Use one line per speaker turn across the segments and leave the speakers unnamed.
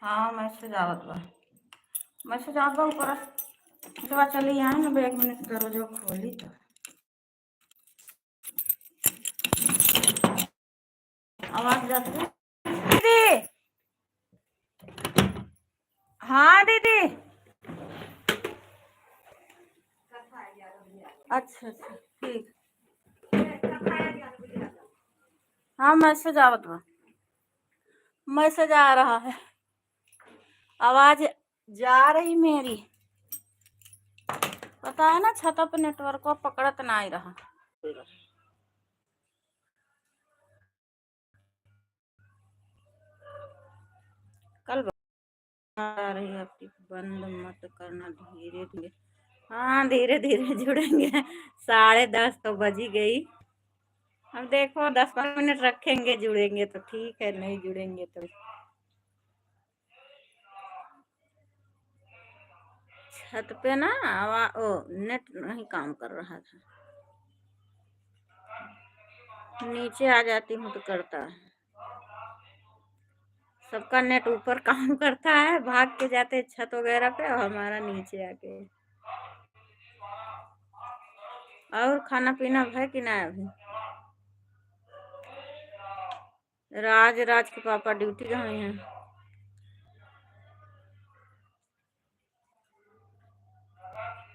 हाँ मैसेज आवत बा। मैसेज आवत बा ऊपर जब चली आई ना 1 मिनट दरवाजा खोली तो आवाज जाती है। दीदी, हाँ दीदी। अच्छा अच्छा ठीक। हाँ मैसेज आवत बा। मैसेज आ रहा है। आवाज जा रही मेरी। पता है ना छत पे नेटवर्क को पकड़त ना ही रहा। कल आ रही है आपकी, बंद मत करना, धीरे धीरे। हाँ धीरे धीरे जुड़ेंगे। 10:30 तो बज ही गई। अब देखो 10-15 मिनट रखेंगे, जुड़ेंगे तो ठीक है, नहीं जुड़ेंगे तो। छत पे ना नेट नहीं काम कर रहा था। नीचे आ जाती हूँ तो करता है। सबका नेट ऊपर काम करता है, भाग के जाते छत वगैरह पे, और हमारा नीचे आके। और खाना पीना है कि ना अभी? राज के पापा ड्यूटी गए हैं।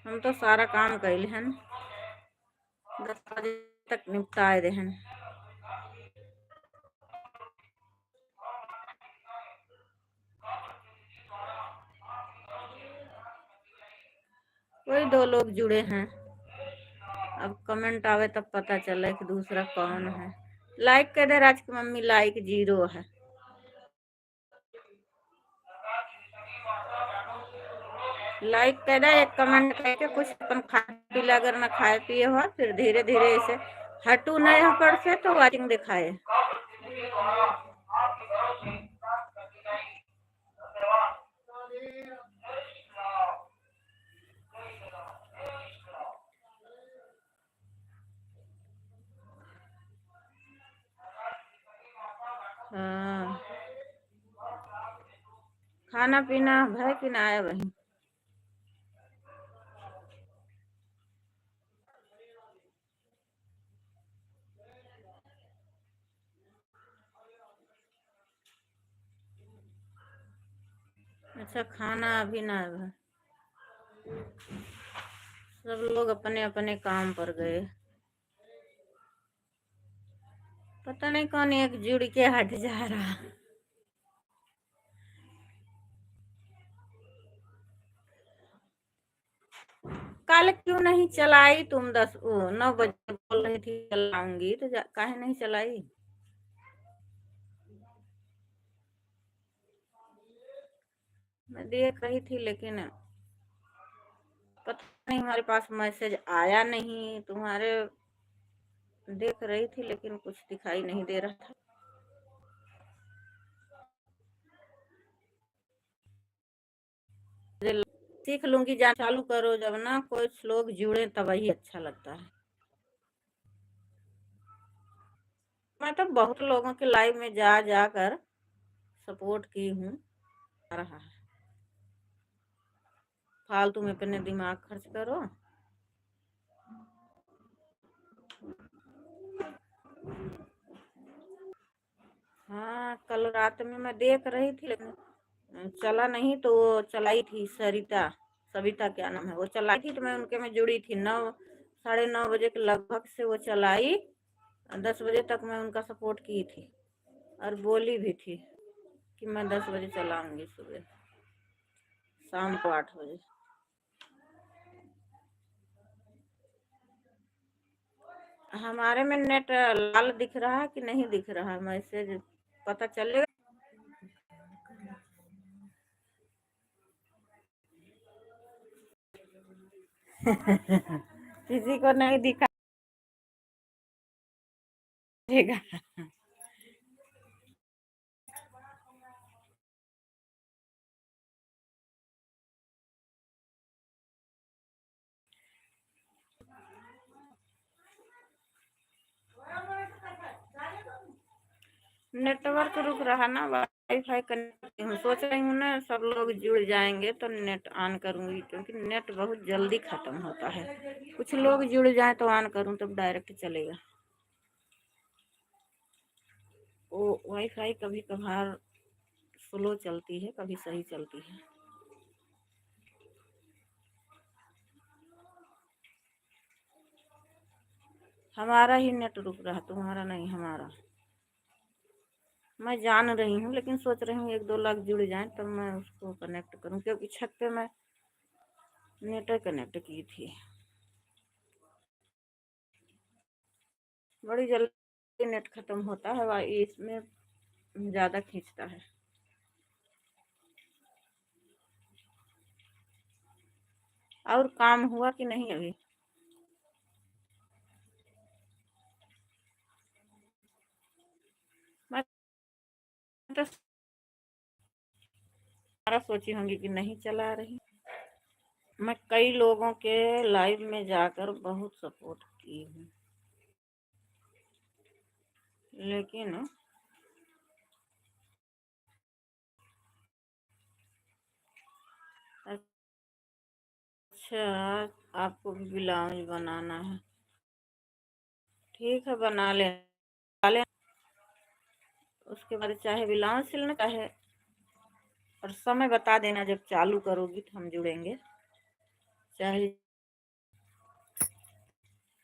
हम तो सारा काम कैल हन, 10 बजे तक निपटाए रहे हैं। कोई 2 लोग जुड़े हैं। अब कमेंट आवे तब पता चले कि दूसरा कौन है। लाइक कर दे राज की मम्मी, लाइक 0 है। लाइक कर दे, एक कमेंट करके कुछ अपन खाए पीला, अगर ना खाए पिए हो फिर धीरे धीरे इसे हटू नहीं पड़ से तो वाचिंग दिखाए। हाँ खाना पीना है कि ना है वही? अच्छा खाना अभी ना है। सब लोग अपने अपने काम पर गए। पता नहीं कौन एक जुड़ के हट जा रहा। कल क्यों नहीं चलाई तुम? 9 बजे बोल रही थी चलाऊंगी, तो काहे नहीं चलाई? मैं देख रही थी लेकिन पता नहीं, हमारे पास मैसेज आया नहीं। तुम्हारे देख रही थी लेकिन कुछ दिखाई नहीं दे रहा था। सीख लूंगी, जान चालू करो जब ना कुछ लोग जुड़े तब ही अच्छा लगता है। मैं तो बहुत लोगों के लाइव में जा जाकर सपोर्ट की हूँ। आ रहा है, फालतू में अपने दिमाग खर्च करो। हाँ कल रात में मैं देख रही थी लेकिन चला नहीं, तो वो चलाई थी सरिता, सविता क्या नाम है, वो चलाई थी तो मैं उनके में जुड़ी थी। 9, 9:30 बजे के लगभग से वो चलाई। 10 बजे तक मैं उनका सपोर्ट की थी और बोली भी थी कि मैं 10 बजे चलाऊंगी, सुबह शाम को 8 बजे। हमारे में नेट लाल दिख रहा है कि नहीं दिख रहा है? मैसेज पता चलेगा। किसी को नहीं दिखाएगा। नेटवर्क रुक रहा ना। वाईफाई कनेक्ट करती हूँ, सोच रही हूँ ना सब लोग जुड़ जाएंगे तो नेट ऑन करूँगी, क्योंकि नेट बहुत जल्दी ख़त्म होता है। कुछ लोग जुड़ जाए तो ऑन करूँ तब डायरेक्ट चलेगा। वो वाईफाई कभी कभार स्लो चलती है, कभी सही चलती है। हमारा ही नेट रुक रहा, तुम्हारा नहीं, हमारा। मैं जान रही हूँ, लेकिन सोच रही हूँ 1-2 लाख जुड़ जाएं तब मैं उसको कनेक्ट करूँ, क्योंकि छत पे मैं नेट कनेक्ट की थी। बड़ी जल्दी नेट खत्म होता है, इसमें ज़्यादा खींचता है। और काम हुआ कि नहीं अभी? मैं तो सारा सोची होंगी कि नहीं चला रही। मैं कई लोगों के लाइव में जाकर बहुत सपोर्ट की हूँ, लेकिन अच्छा, आपको भी ब्लाउज बनाना है? ठीक है, बना ले। उसके बाद चाहे ब्लाउज सिलना, चाहे, और समय बता देना जब चालू करोगी तो हम जुड़ेंगे। चाहे,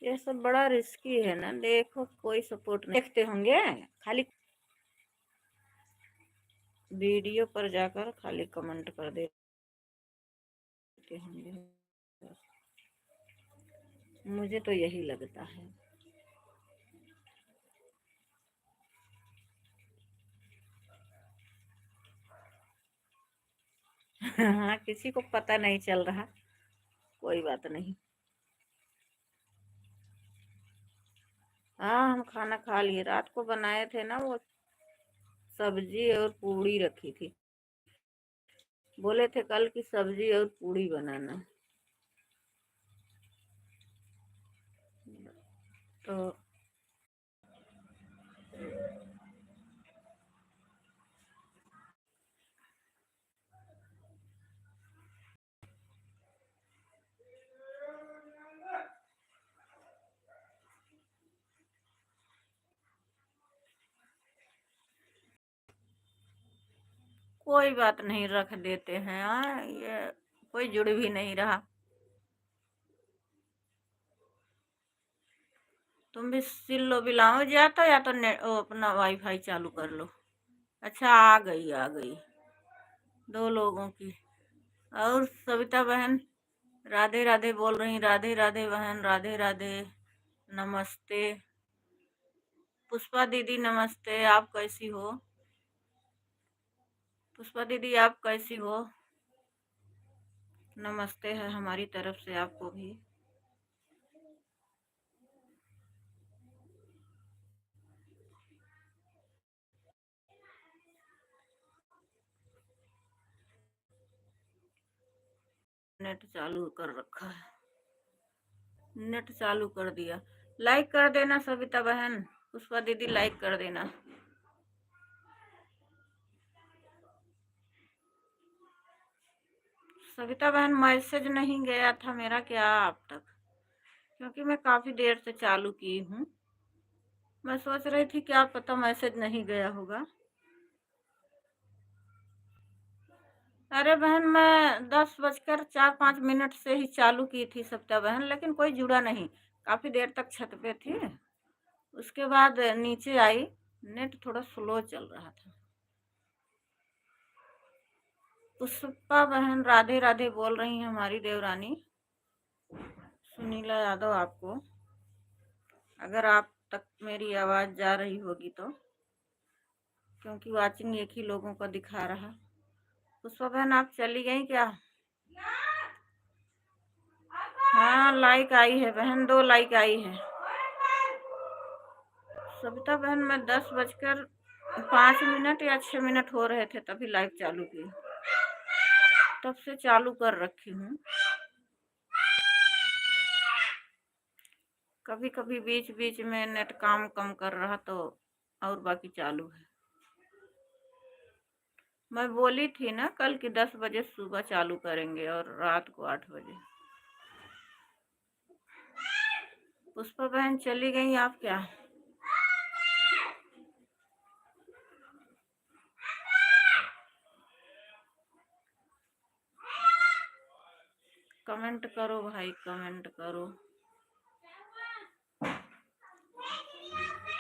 ये सब बड़ा रिस्की है ना, देखो कोई सपोर्ट नहीं देखते होंगे, खाली वीडियो पर जाकर खाली कमेंट कर देते होंगे। मुझे तो यही लगता है। हाँ, किसी को पता नहीं चल रहा, कोई बात नहीं। हाँ, हम खाना खा लिए, रात को बनाए थे ना वो, सब्जी और पूड़ी रखी थी। बोले थे कल की सब्जी और पूड़ी बनाना, तो कोई बात नहीं, रख देते हैं। हाँ, ये कोई जुड़ भी नहीं रहा। तुम भी सिल लो ब्लाउज, या तो अपना वाईफाई चालू कर लो। अच्छा, आ गई आ गई, 2 लोगों की। और सविता बहन राधे राधे बोल रही, राधे राधे बहन, राधे राधे, नमस्ते। पुष्पा दीदी नमस्ते, आप कैसी हो? पुष्पा दीदी आप कैसी हो? नमस्ते है हमारी तरफ से आपको भी। नेट चालू कर रखा है, नेट चालू कर दिया। लाइक कर देना सविता बहन, पुष्पा दीदी लाइक कर देना। सविता बहन, मैसेज नहीं गया था मेरा क्या आप तक? क्योंकि मैं काफी देर से चालू की हूँ। मैं सोच रही थी क्या पता मैसेज नहीं गया होगा। अरे बहन, मैं 10:04-5 से ही चालू की थी सविता बहन, लेकिन कोई जुड़ा नहीं। काफी देर तक छत पे थी, उसके बाद नीचे आई, नेट थोड़ा स्लो चल रहा था। पुष्पा बहन राधे राधे बोल रही हैं, हमारी देवरानी सुनीला यादव आपको। अगर आप तक मेरी आवाज जा रही होगी तो, क्योंकि वाचिंग एक ही लोगों को दिखा रहा। पुष्पा बहन आप चली गई क्या? हाँ, लाइक आई है बहन, 2 लाइक आई है। सविता बहन, मैं 10:05 या 6 मिनट हो रहे थे तभी लाइव चालू की, तब से चालू कर रखी हूँ। कभी कभी बीच बीच में नेट काम कम कर रहा तो, और बाकी चालू है। मैं बोली थी ना कल कि 10 बजे सुबह चालू करेंगे और रात को 8 बजे। पुष्पा बहन चली गई, आप क्या? कमेंट करो भाई, कमेंट करो।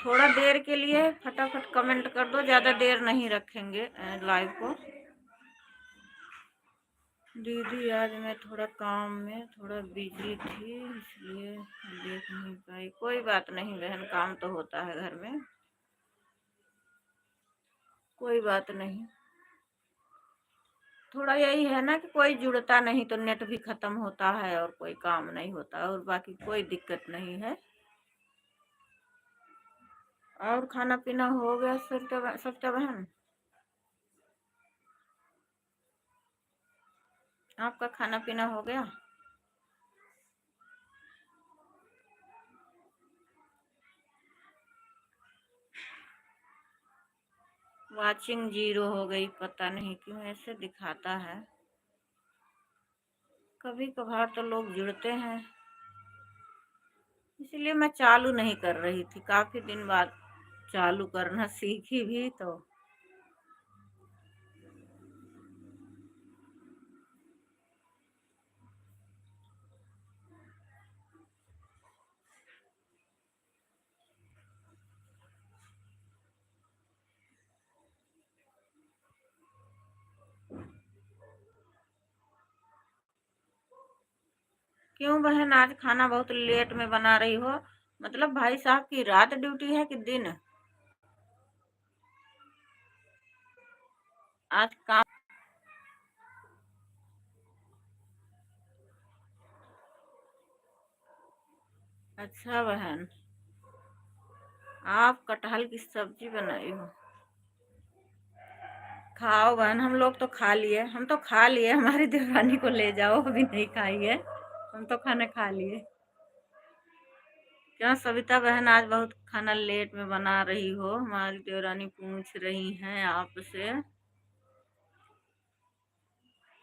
थोड़ा देर के लिए फटाफट कमेंट कर दो, ज़्यादा देर नहीं रखेंगे लाइव को। दीदी आज मैं थोड़ा काम में थोड़ा बिजी थी इसलिए देख नहीं पाई। कोई बात नहीं बहन, काम तो होता है घर में, कोई बात नहीं। थोड़ा यही है ना कि कोई जुड़ता नहीं तो नेट भी खत्म होता है और कोई काम नहीं होता, और बाकी कोई दिक्कत नहीं है। और खाना पीना हो गया सरिता बहन? आपका खाना पीना हो गया? वाचिंग 0 हो गई, पता नहीं क्यों ऐसे दिखाता है। कभी कभार तो लोग जुड़ते हैं, इसलिए मैं चालू नहीं कर रही थी। काफी दिन बाद चालू करना सीखी भी तो। क्यों बहन, आज खाना बहुत लेट में बना रही हो? मतलब भाई साहब की रात ड्यूटी है कि दिन? आज काम। अच्छा बहन, आप कटहल की सब्जी बनाई हो? खाओ बहन, हम लोग तो खा लिए, हम तो खा लिए। हमारी देवरानी को ले जाओ, अभी नहीं खाई है। हम तो खाना खा लिए। क्या सविता बहन आज बहुत खाना लेट में बना रही हो? हमारी देवरानी पूछ रही हैं आपसे।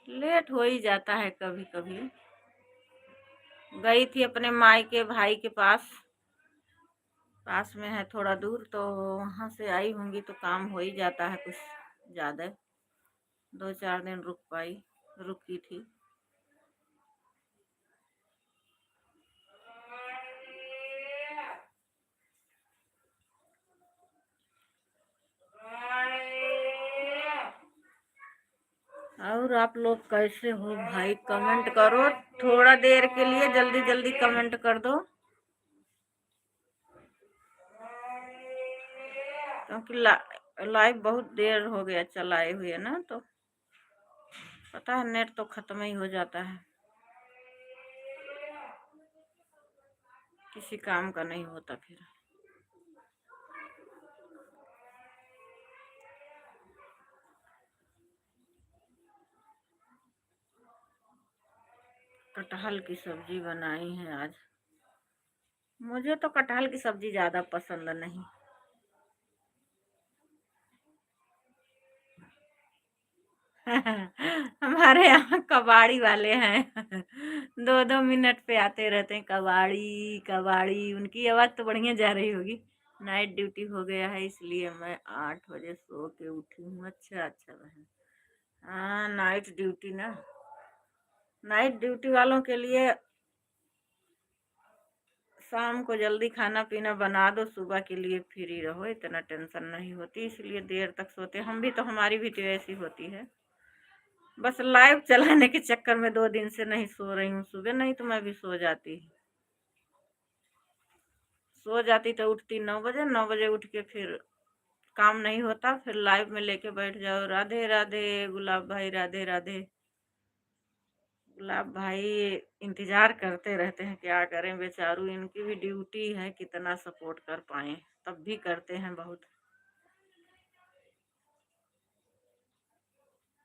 लेट हो ही जाता है कभी कभी। गई थी अपने मायके भाई के पास, पास में है थोड़ा दूर, तो वहां से आई होंगी तो काम हो ही जाता है कुछ ज्यादा। 2-4 दिन रुक पाई, रुकी थी। और आप लोग कैसे हो भाई? कमेंट करो थोड़ा देर के लिए, जल्दी जल्दी कमेंट कर दो, क्योंकि लाइव बहुत देर हो गया चलाए हुए ना, तो पता है नेट तो खत्म ही हो जाता है, किसी काम का नहीं होता फिर। कटहल की सब्जी बनाई है आज। मुझे तो कटहल की सब्जी ज्यादा पसंद नहीं। हमारे यहाँ कबाड़ी वाले हैं। 2-2 मिनट पे आते रहते हैं, कबाड़ी कबाड़ी। उनकी आवाज तो बढ़िया जा रही होगी। नाइट ड्यूटी हो गया है इसलिए मैं 8 बजे सो के उठी हूँ। अच्छा अच्छा बहन, हाँ नाइट ड्यूटी ना। नाइट ड्यूटी वालों के लिए शाम को जल्दी खाना पीना बना दो, सुबह के लिए फ्री रहो, इतना टेंशन नहीं होती, इसलिए देर तक सोते। हम भी तो, हमारी भी तो ऐसी होती है। बस लाइव चलाने के चक्कर में 2 दिन से नहीं सो रही हूँ सुबह, नहीं तो मैं भी सो जाती। सो जाती तो उठती 9 बजे, 9 बजे उठ के फिर काम नहीं होता, फिर लाइव में लेके बैठ जाओ। राधे राधे गुलाब भाई, राधे राधे। गुलाब भाई इंतजार करते रहते हैं, क्या करें बेचारू, इनकी भी ड्यूटी है, कितना सपोर्ट कर पाए, तब भी करते हैं बहुत।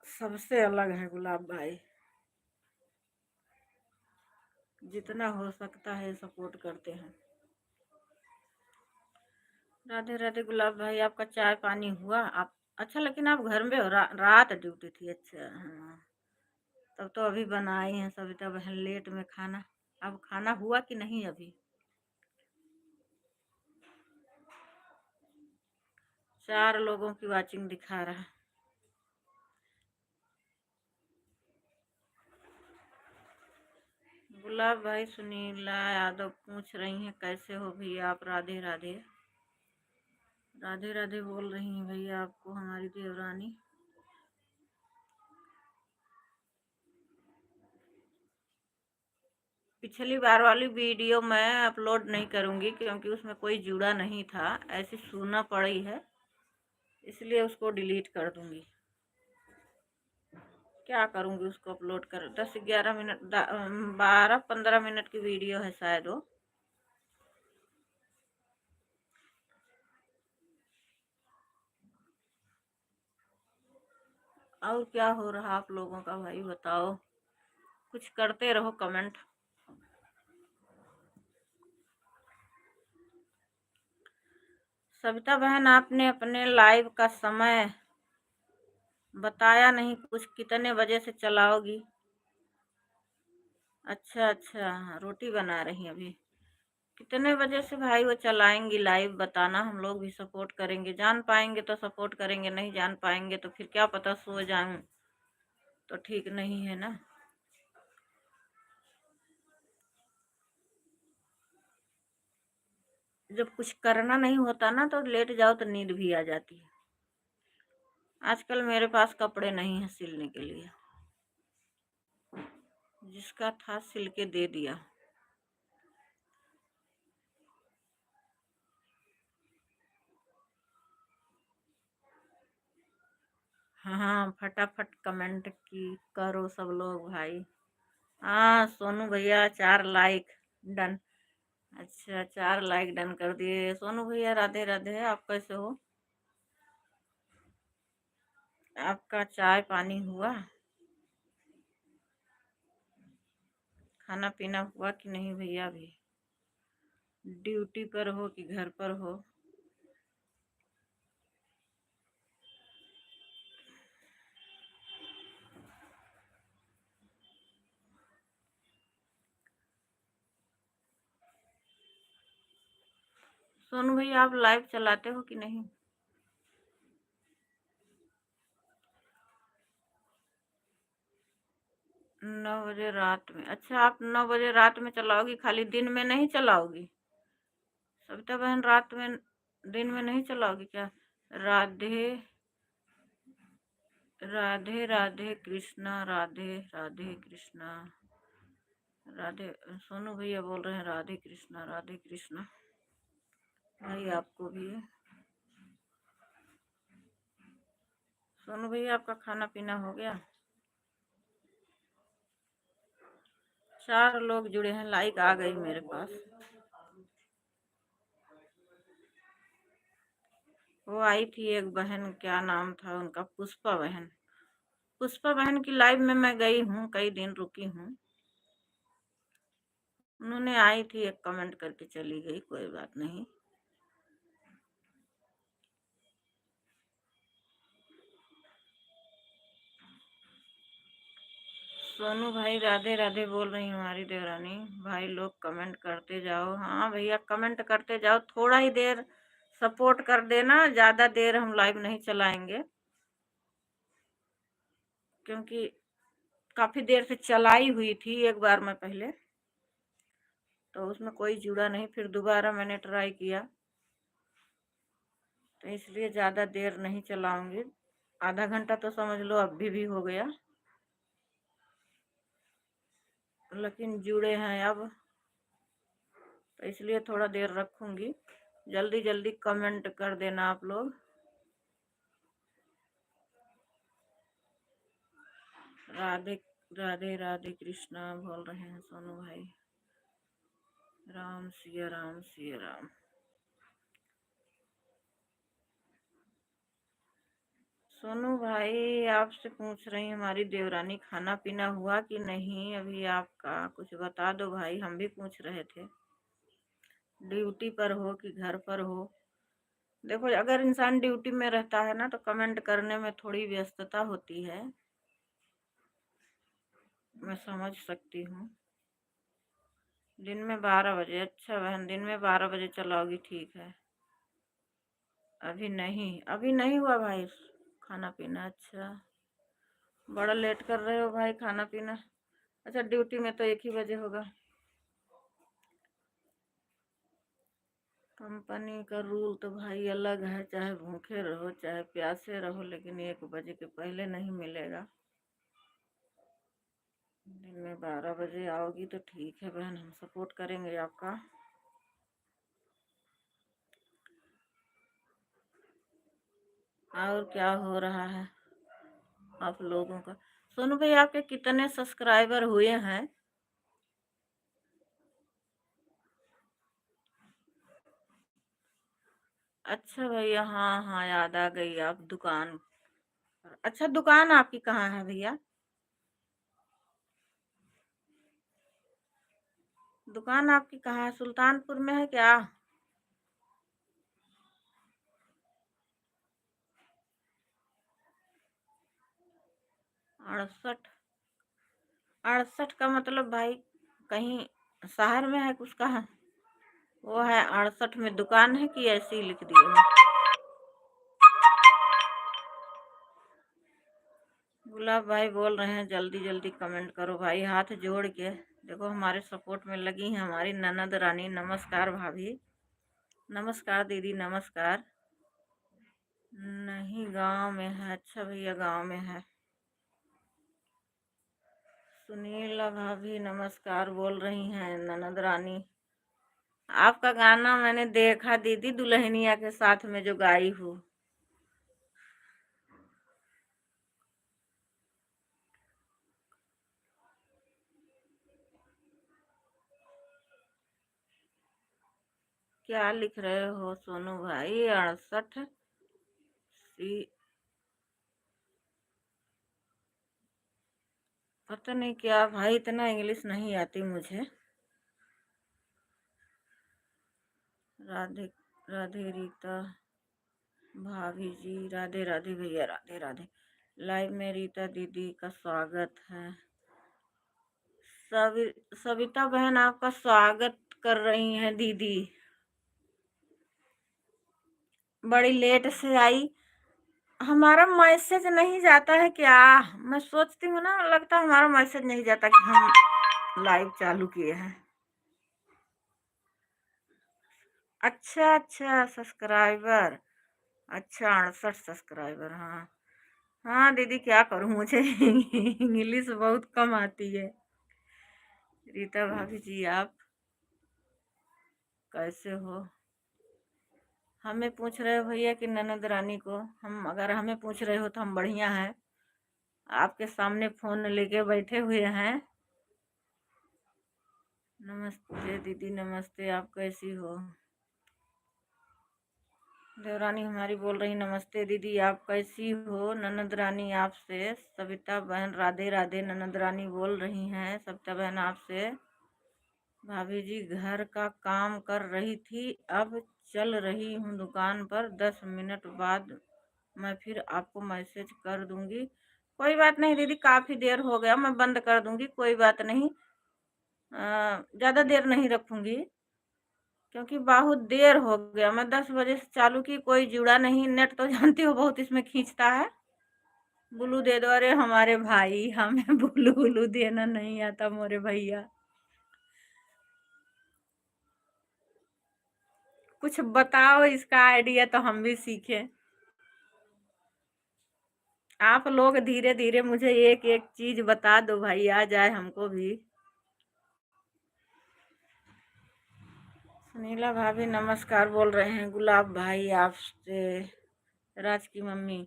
सबसे अलग है गुलाब भाई, जितना हो सकता है सपोर्ट करते हैं। राधे राधे गुलाब भाई, आपका चाय पानी हुआ? आप अच्छा, लेकिन आप घर में हो, रात ड्यूटी थी, अच्छा हाँ। तब तो अभी बनाई हैं सविता बहन लेट में खाना। अब खाना हुआ कि नहीं अभी? 4 लोगों की वाचिंग दिखा रहा है। गुलाब भाई सुनीला यादव पूछ रही हैं कैसे हो भैया आप? राधे राधे। राधे राधे बोल रही हैं भैया आपको हमारी देवरानी। पिछली बार वाली वीडियो मैं अपलोड नहीं करूंगी क्योंकि उसमें कोई जुड़ा नहीं था, ऐसी सुना पड़ी है, इसलिए उसको डिलीट कर दूंगी। क्या करूंगी उसको अपलोड कर? 10-11 मिनट 12-15 मिनट की वीडियो है शायद वो। और क्या हो रहा आप लोगों का भाई बताओ, कुछ करते रहो कमेंट। सविता बहन आपने अपने लाइव का समय बताया नहीं, कुछ कितने बजे से चलाओगी? अच्छा अच्छा, रोटी बना रही अभी। कितने बजे से भाई वो चलाएंगी लाइव बताना, हम लोग भी सपोर्ट करेंगे। जान पाएंगे तो सपोर्ट करेंगे, नहीं जान पाएंगे तो फिर क्या पता सो जाऊं तो ठीक नहीं है ना। जब कुछ करना नहीं होता ना तो लेट जाओ तो नींद भी आ जाती है। आजकल मेरे पास कपड़े नहीं है सिलने के लिए, जिसका था सिल के दे दिया। हाँ हाँ, फटाफट कमेंट की करो सब लोग भाई। हाँ सोनू भैया 4 लाइक डन। अच्छा 4 लाइक डन कर दिए सोनू भैया। राधे राधे, आप कैसे हो? आपका चाय पानी हुआ? खाना पीना हुआ कि नहीं भैया? भी ड्यूटी पर हो कि घर पर हो? सोनू भैया आप लाइव चलाते हो कि नहीं? 9 बजे रात में? अच्छा आप 9 बजे रात में चलाओगी, खाली दिन में नहीं चलाओगी? सविता बहन रात में दिन में नहीं चलाओगी क्या? राधे राधे राधे कृष्णा, राधे राधे कृष्णा, राधे। सोनू भैया बोल रहे हैं राधे कृष्णा राधे कृष्णा। भाई आपको भी है। सोनू भैया आपका खाना पीना हो गया? 4 लोग जुड़े हैं, लाइक आ गई मेरे पास। वो आई थी एक बहन, क्या नाम था उनका? पुष्पा बहन। पुष्पा बहन की लाइव में मैं गई हूँ, कई दिन रुकी हूँ। उन्होंने आई थी, एक कमेंट करके चली गई, कोई बात नहीं। सोनू भाई राधे राधे बोल रही हूँ हमारी देवरानी। भाई लोग कमेंट करते जाओ। हाँ भैया कमेंट करते जाओ, थोड़ा ही देर सपोर्ट कर देना, ज़्यादा देर हम लाइव नहीं चलाएंगे क्योंकि काफ़ी देर से चलाई हुई थी एक बार मैं पहले, तो उसमें कोई जुड़ा नहीं, फिर दोबारा मैंने ट्राई किया, तो इसलिए ज़्यादा देर नहीं चलाऊंगी। आधा घंटा तो समझ लो अभी भी हो गया, लेकिन जुड़े हैं अब तो इसलिए थोड़ा देर रखूंगी। जल्दी जल्दी कमेंट कर देना आप लोग। राधे राधे राधे कृष्णा बोल रहे हैं सोनू भाई। राम सिया राम सिया राम। सोनू भाई आपसे पूछ रही हमारी देवरानी खाना पीना हुआ कि नहीं अभी आपका? कुछ बता दो भाई, हम भी पूछ रहे थे। ड्यूटी पर हो कि घर पर हो? देखो अगर इंसान ड्यूटी में रहता है ना तो कमेंट करने में थोड़ी व्यस्तता होती है, मैं समझ सकती हूँ। दिन में 12 बजे, अच्छा बहन दिन में 12 बजे चलाओगी, ठीक है। अभी नहीं हुआ भाई खाना पीना, अच्छा बड़ा लेट कर रहे हो भाई खाना पीना। अच्छा ड्यूटी में तो 1 ही बजे होगा। कंपनी का रूल तो भाई अलग है, चाहे भूखे रहो चाहे प्यासे रहो, लेकिन 1 बजे के पहले नहीं मिलेगा। दिन में 12 बजे आओगी तो ठीक है बहन, हम सपोर्ट करेंगे आपका। और क्या हो रहा है आप लोगों का? सोनू भाई आपके कितने सब्सक्राइबर हुए हैं? अच्छा भैया, हाँ हाँ याद आ गई, आप दुकान। अच्छा दुकान आपकी कहाँ है भैया? दुकान आपकी कहाँ है, सुल्तानपुर में है क्या? अड़सठ? अड़सठ का मतलब भाई कहीं शहर में है कुछ कहाँ? वो है 68 में दुकान है कि ऐसे ही लिख दिए हो? गुलाब भाई बोल रहे हैं जल्दी जल्दी कमेंट करो भाई, हाथ जोड़ के देखो हमारे सपोर्ट में लगी है हमारी ननद रानी। नमस्कार भाभी, नमस्कार दीदी, नमस्कार। नहीं गांव में है, अच्छा भैया गांव में है। सुनीला भाभी नमस्कार बोल रही हैं ननद रानी। आपका गाना मैंने देखा दीदी, दुल्हनिया के साथ में जो गाई हूँ। क्या लिख रहे हो सोनू भाई? 68 सी? पता नहीं क्या भाई, इतना इंग्लिश नहीं आती मुझे। राधे राधे रीता भाभी जी, राधे राधे भैया, राधे राधे। लाइव में रीता दीदी का स्वागत है। सवि सविता बहन आपका स्वागत कर रही हैं दीदी। बड़ी लेट से आई। हमारा मैसेज नहीं जाता है क्या? मैं सोचती हूँ ना, लगता है हमारा मैसेज नहीं जाता कि हम लाइव चालू किए हैं। अच्छा अच्छा सब्सक्राइबर, अच्छा 68 सब्सक्राइबर, हाँ। हाँ दीदी क्या करूँ, मुझे इंग्लिश बहुत कम आती है। रीता भाभी जी आप कैसे हो? हमें पूछ रहे हो भैया कि ननद रानी को? हम अगर हमें पूछ रहे हो तो हम बढ़िया हैं, आपके सामने फोन लेके बैठे हुए हैं। नमस्ते दीदी, नमस्ते, आप कैसी हो? देवरानी हमारी बोल रही नमस्ते दीदी आप कैसी हो? ननद रानी आपसे। सविता बहन राधे राधे, ननद रानी बोल रही हैं सविता बहन आपसे। भाभी जी घर का काम कर रही थी, अब चल रही हूँ दुकान पर, 10 मिनट बाद मैं फिर आपको मैसेज कर दूंगी। कोई बात नहीं दीदी, काफी देर हो गया, मैं बंद कर दूंगी, कोई बात नहीं। ज्यादा देर नहीं रखूंगी क्योंकि बहुत देर हो गया। मैं 10 बजे से चालू की, कोई जुड़ा नहीं, नेट तो जानती हो बहुत इसमें खींचता है। बुलू दे दो, अरे हमारे भाई हमें बुलू बुलू देना नहीं आता मोरे भैया। कुछ बताओ इसका आइडिया तो हम भी सीखें। आप लोग धीरे धीरे मुझे एक एक चीज बता दो भाई, आ जाए हमको भी। सुनीला भाभी नमस्कार बोल रहे हैं। गुलाब भाई आपसे। राज की मम्मी,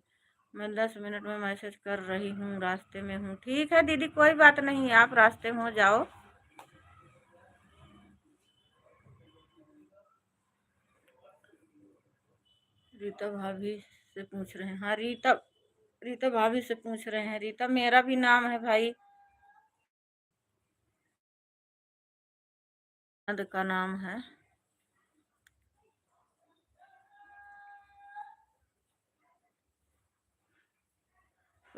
मैं 10 मिनट में मैसेज कर रही हूँ, रास्ते में हूँ। ठीक है दीदी कोई बात नहीं, आप रास्ते में हो जाओ। रीता भाभी से पूछ रहे हैं, हाँ रीता, रीता भाभी से पूछ रहे हैं। रीता मेरा भी नाम है भाई, नद का नाम है।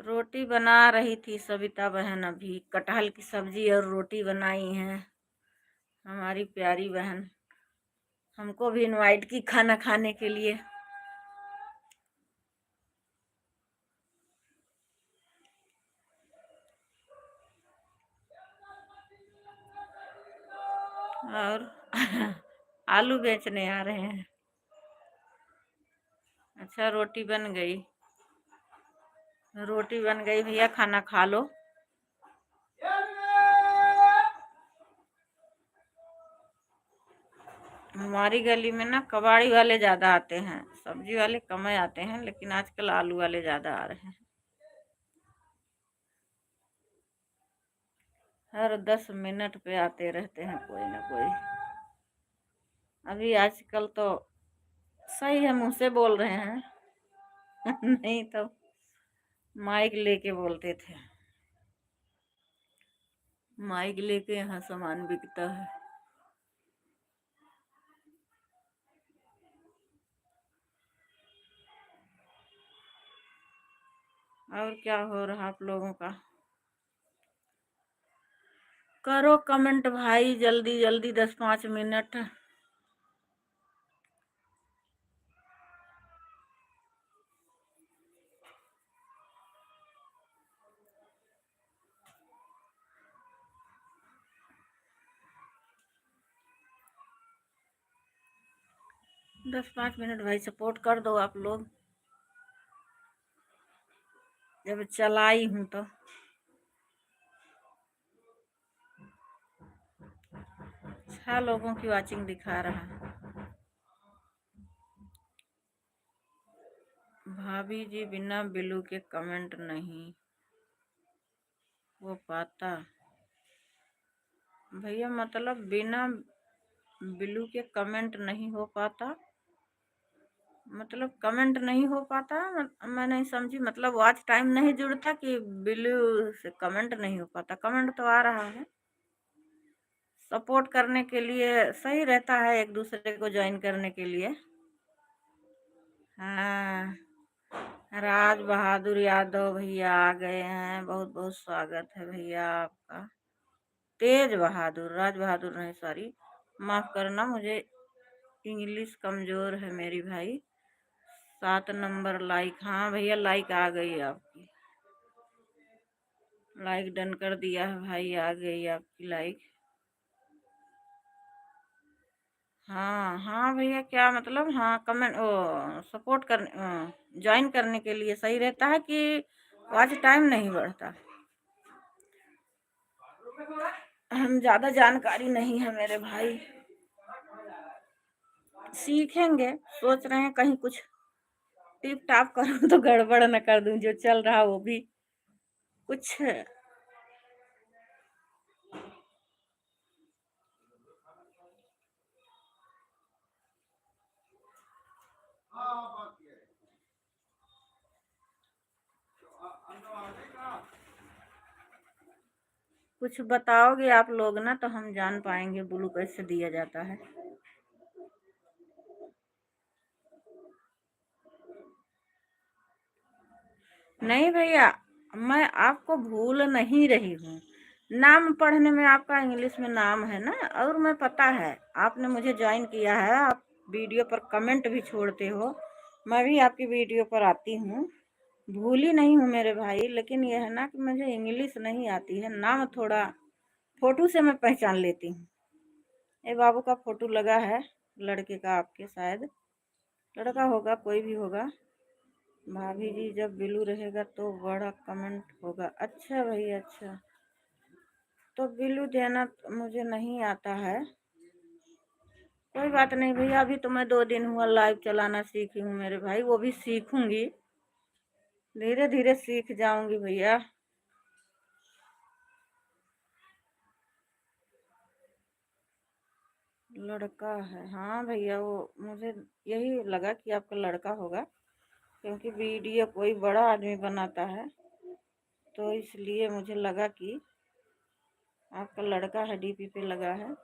रोटी बना रही थी सविता बहन, अभी कटहल की सब्जी और रोटी बनाई है हमारी प्यारी बहन। हमको भी इनवाइट की खाना खाने के लिए। और आलू बेचने आ रहे हैं। अच्छा, रोटी बन गई। रोटी बन गई भैया, खाना खा लो। हमारी गली में ना कबाड़ी वाले ज्यादा आते हैं, सब्जी वाले कम ही आते हैं, लेकिन आजकल आलू वाले ज्यादा आ रहे हैं। हर 10 मिनट पे आते रहते हैं कोई ना कोई। अभी आजकल तो सही है, मुंह से बोल रहे हैं नहीं तो माइक लेके बोलते थे। माइक लेके यहाँ सामान बिकता है। और क्या हो रहा आप लोगों का? करो कमेंट भाई, जल्दी जल्दी, 10-5 मिनट। 10-5 मिनट भाई, सपोर्ट कर दो आप लोग, जब चलाई हूं तो। 6 लोगों की वाचिंग दिखा रहा है। भाभी जी बिना बिल्लू के कमेंट नहीं हो पाता। भैया मतलब बिना बिल्लू के कमेंट नहीं हो पाता, मतलब कमेंट नहीं हो पाता। मैं नहीं समझी, मतलब वॉच टाइम नहीं जुड़ता कि बिल्लू से कमेंट नहीं हो पाता? कमेंट तो आ रहा है। सपोर्ट करने के लिए सही रहता है, एक दूसरे को ज्वाइन करने के लिए। हाँ, राज बहादुर यादव भैया आ गए हैं, बहुत बहुत स्वागत है भैया आपका। तेज बहादुर, राज बहादुर नहीं, सॉरी, माफ करना, मुझे इंग्लिश कमजोर है मेरी भाई। 7 नंबर लाइक, हाँ भैया लाइक आ गई आपकी, लाइक डन कर दिया है भाई, आ गई आपकी लाइक। हाँ हाँ भैया, क्या मतलब? हाँ, कमेंट ओ सपोर्ट करने ज्वाइन करने के लिए सही रहता है कि वॉच टाइम नहीं बढ़ता? हम ज्यादा जानकारी नहीं है मेरे भाई, सीखेंगे। सोच रहे हैं कहीं कुछ टिप टाप करूँ तो गड़बड़ न कर दूं, जो चल रहा वो भी कुछ। कुछ बताओगे आप लोग ना तो हम जान पाएंगे ब्लू कैसे दिया जाता है। नहीं भैया, मैं आपको भूल नहीं रही हूँ। नाम पढ़ने में आपका इंग्लिश में नाम है ना, और मैं पता है आपने मुझे ज्वाइन किया है, आप वीडियो पर कमेंट भी छोड़ते हो, मैं भी आपकी वीडियो पर आती हूँ। भूली नहीं हूँ मेरे भाई, लेकिन यह है ना कि मुझे इंग्लिश नहीं आती है, नाम थोड़ा फोटो से मैं पहचान लेती हूँ। ये बाबू का फोटो लगा है, लड़के का आपके, शायद लड़का होगा, कोई भी होगा। भाभी जी जब बिल्लू रहेगा तो बड़ा कमेंट होगा। अच्छा भैया, अच्छा, तो बिल्लू देना मुझे नहीं आता है। कोई बात नहीं भैया, अभी तो मैं 2 दिन हुआ लाइव चलाना सीखी हूँ मेरे भाई, वो भी सीखूंगी, धीरे धीरे सीख जाऊंगी भैया। लड़का है, हाँ भैया, वो मुझे यही लगा कि आपका लड़का होगा, क्योंकि वीडियो कोई बड़ा आदमी बनाता है, तो इसलिए मुझे लगा कि आपका लड़का है, डीपी पे लगा है।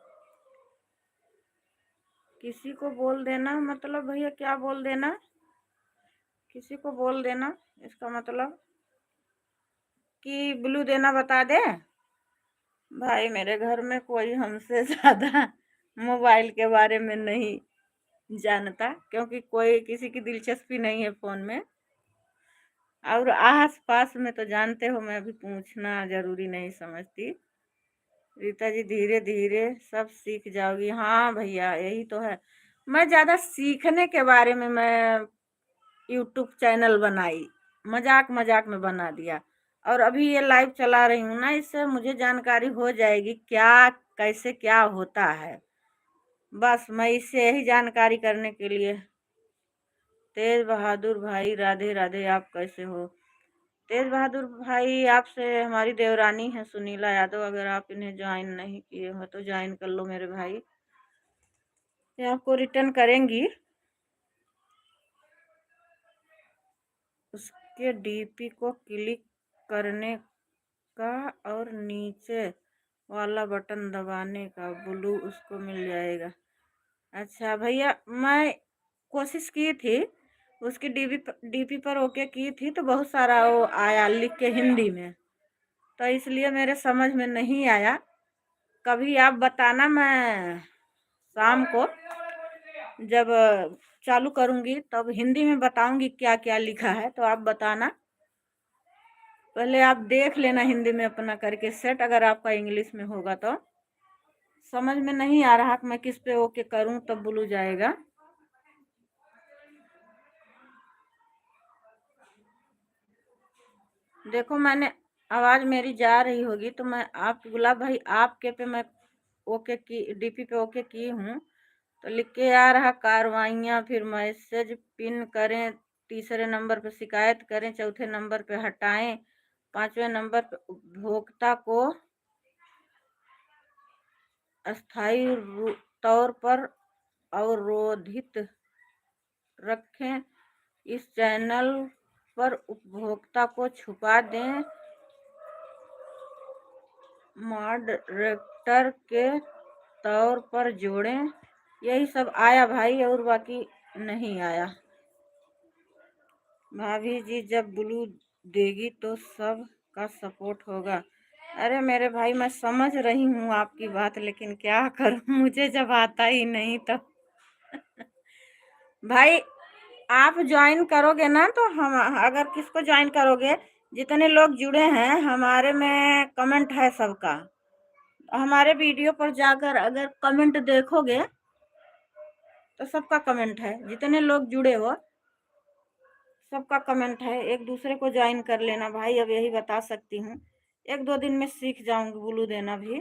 किसी को बोल देना मतलब भैया, क्या बोल देना? किसी को बोल देना, इसका मतलब कि ब्लू देना बता दे। भाई मेरे घर में कोई हमसे ज़्यादा मोबाइल के बारे में नहीं जानता, क्योंकि कोई किसी की दिलचस्पी नहीं है फ़ोन में। और आस पास में तो जानते हो, मैं अभी पूछना ज़रूरी नहीं समझती। रीता जी धीरे धीरे सब सीख जाओगी। हाँ भैया यही तो है। मैं ज़्यादा सीखने के बारे में मैं यूट्यूब चैनल बनाई, मजाक मजाक में बना दिया। और अभी ये लाइव चला रही हूँ ना, इससे मुझे जानकारी हो जाएगी क्या कैसे क्या होता है। बस मैं इससे यही जानकारी करने के लिए। तेज बहादुर भाई राधे राधे, आप कैसे हो? तेज बहादुर भाई आपसे हमारी देवरानी है सुनीला यादव, अगर आप इन्हें ज्वाइन नहीं किए हो तो ज्वाइन कर लो मेरे भाई। ये आपको रिटर्न करेंगी। उसके डीपी को क्लिक करने का और नीचे वाला बटन दबाने का, ब्लू उसको मिल जाएगा। अच्छा भैया, मैं कोशिश की थी उसकी डीपी पर ओके की थी, तो बहुत सारा वो आया लिख के हिंदी में, तो इसलिए मेरे समझ में नहीं आया। कभी आप बताना, मैं शाम को जब चालू करूँगी तब हिंदी में बताऊँगी क्या क्या लिखा है, तो आप बताना। पहले आप देख लेना हिंदी में अपना करके सेट, अगर आपका इंग्लिश में होगा तो। समझ में नहीं आ रहा कि मैं किस पे ओके करूँ तब ब्लू जाएगा। देखो मैंने आवाज़ मेरी जा रही होगी तो मैं आप गुलाब भाई आपके पे मैं ओके की डीपी पे ओके की हूँ, तो लिख के आ रहा कार्रवाइयाँ, फिर मैसेज पिन करें, तीसरे नंबर पर शिकायत करें, चौथे नंबर पे हटाएं, पांचवें नंबर पे उपभोक्ता को अस्थायी तौर पर अवरोधित रखें, इस चैनल पर उपभोक्ता को छुपा दें, मॉडरेटर के तौर पर जोड़ें। यही सब आया भाई, और बाकी नहीं आया। भाभी जी जब ब्लू देगी तो सब का सपोर्ट होगा। अरे मेरे भाई मैं समझ रही हूँ आपकी बात, लेकिन क्या करूँ मुझे जब आता ही नहीं तो। भाई आप ज्वाइन करोगे ना, तो हम अगर किसको ज्वाइन करोगे, जितने लोग जुड़े हैं हमारे में कमेंट है सबका। हमारे वीडियो पर जाकर अगर कमेंट देखोगे तो सबका कमेंट है, जितने लोग जुड़े हो सबका कमेंट है। एक दूसरे को ज्वाइन कर लेना भाई, अब यही बता सकती हूँ। एक दो दिन में सीख जाऊंगी ब्लू देना भी,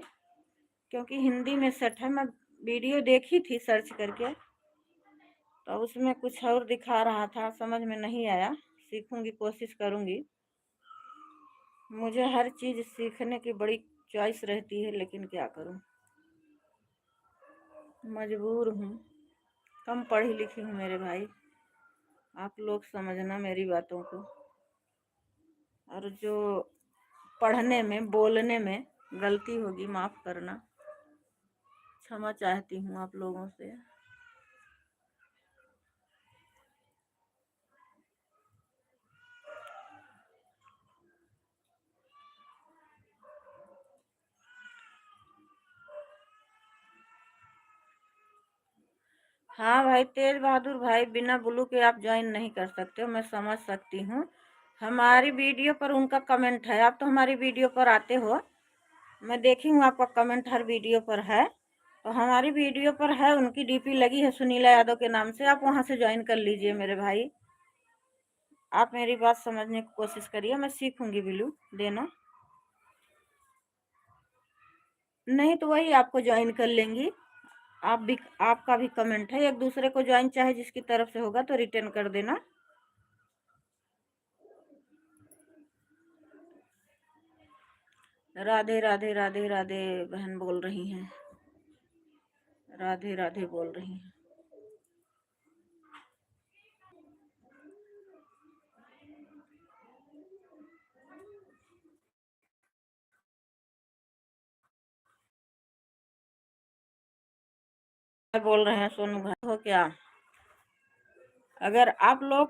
क्योंकि हिंदी में सेट है। मैं वीडियो देखी थी सर्च करके, तो उसमें कुछ और दिखा रहा था, समझ में नहीं आया। सीखूंगी, कोशिश करूंगी। मुझे हर चीज़ सीखने की बड़ी चॉइस रहती है, लेकिन क्या करूं, मजबूर हूँ। कम पढ़ी लिखी हूँ मेरे भाई, आप लोग समझना मेरी बातों को। और जो पढ़ने में बोलने में गलती होगी माफ़ करना, क्षमा चाहती हूँ आप लोगों से। हाँ भाई तेज बहादुर भाई, बिना ब्लू के आप ज्वाइन नहीं कर सकते हो, मैं समझ सकती हूँ। हमारी वीडियो पर उनका कमेंट है, आप तो हमारी वीडियो पर आते हो, मैं देखी हूँ आपका कमेंट हर वीडियो पर है। तो हमारी वीडियो पर है, उनकी डीपी लगी है सुनीला यादव के नाम से, आप वहाँ से ज्वाइन कर लीजिए मेरे भाई। आप मेरी बात समझने की कोशिश करिए, मैं सीखूंगी ब्लू देना। नहीं तो वही आपको ज्वाइन कर लेंगी। आप भी, आपका भी कमेंट है, एक दूसरे को ज्वाइन चाहे जिसकी तरफ से होगा तो रिटर्न कर देना। राधे राधे राधे राधे बहन बोल रही हैं, राधे राधे बोल रही हैं। क्या बोल रहे हैं सोनू भाई, हो क्या? अगर आप लोग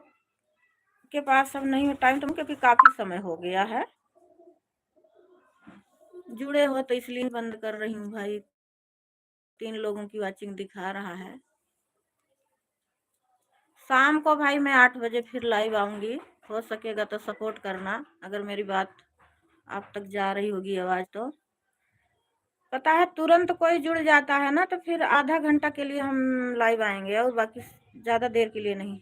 के पास अब नहीं हो टाइम तो, क्योंकि काफ़ी समय हो गया है, जुड़े हो तो इसलिए बंद कर रही हूँ भाई। 3 लोगों की वॉचिंग दिखा रहा है। शाम को भाई मैं 8 बजे फिर लाइव आऊँगी। हो सकेगा तो सपोर्ट करना, अगर मेरी बात आप तक जा रही होगी आवाज़ तो। पता है तुरंत कोई जुड़ जाता है ना, तो फिर आधा घंटा के लिए हम लाइव आएँगे और बाकी ज़्यादा देर के लिए नहीं।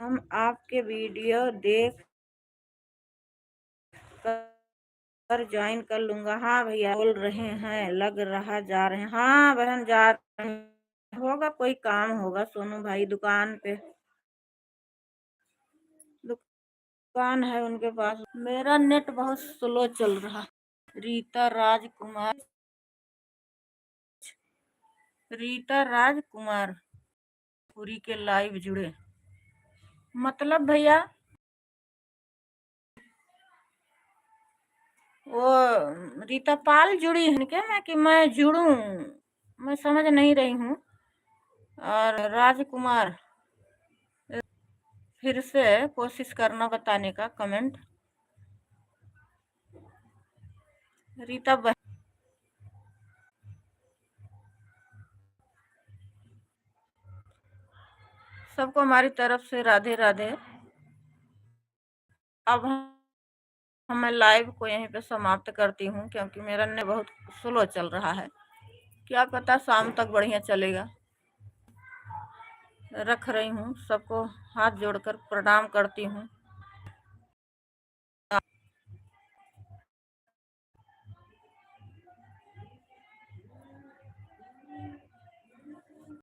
हम आपके वीडियो देख कर ज्वाइन कर लूँगा। हाँ भैया बोल रहे हैं, लग रहा जा रहे हैं। हाँ बहन जा रहे हैं। होगा कोई काम होगा सोनू भाई, दुकान पे दुकान है उनके पास। मेरा नेट बहुत स्लो चल रहा। रीता राजकुमार, रीता राजकुमार पुरी के लाइव जुड़े मतलब भैया वो रीता पाल जुड़ी है क्या, मैं कि मैं जुड़ूं, मैं समझ नहीं रही हूँ। और राजकुमार फिर से कोशिश करना बताने का कमेंट। रीता सबको हमारी तरफ से राधे राधे। अब मैं लाइव को यहीं पे समाप्त करती हूँ, क्योंकि मेरा नेट बहुत स्लो चल रहा है। क्या पता शाम तक बढ़िया चलेगा। रख रही हूँ, सबको हाथ जोड़कर प्रणाम करती हूँ।